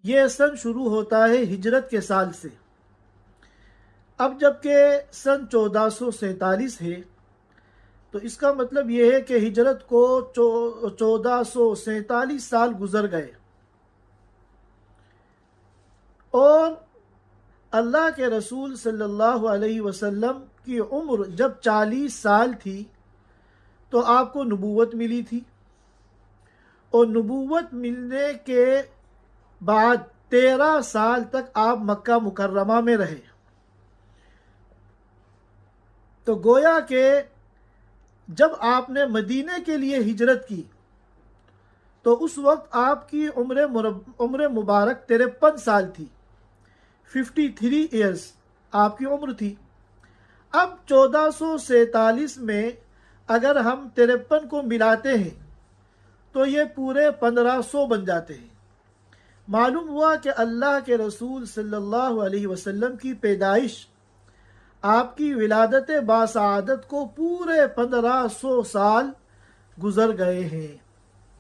ये सन शुरू होता है हिजरत के साल से। अब जबकि सन 1447 है, तो इसका मतलब ये है कि हिजरत को 1447 साल गुजर गए। और अल्लाह के रसूल सल्लल्लाहु अलैहि वसल्लम की उम्र जब 40 साल थी तो आपको नबूवत मिली थी, और नबूवत मिलने के बाद 13 साल तक आप मक्का मुकर्रमा में रहे। तो गोया के जब आपने मदीने के लिए हिजरत की तो उस वक्त आपकी उम्र मुबारक 53 साल थी, 53 ईयर्स आपकी उम्र थी। अब 1447 में अगर हम 53 को मिलाते हैं तो ये पूरे 1500 बन जाते हैं। मालूम हुआ कि अल्लाह के रसूल सल्लल्लाहु अलैहि वसल्लम की पैदाइश, आपकी विलादत बासआदत को पूरे 1500 साल गुजर गए हैं।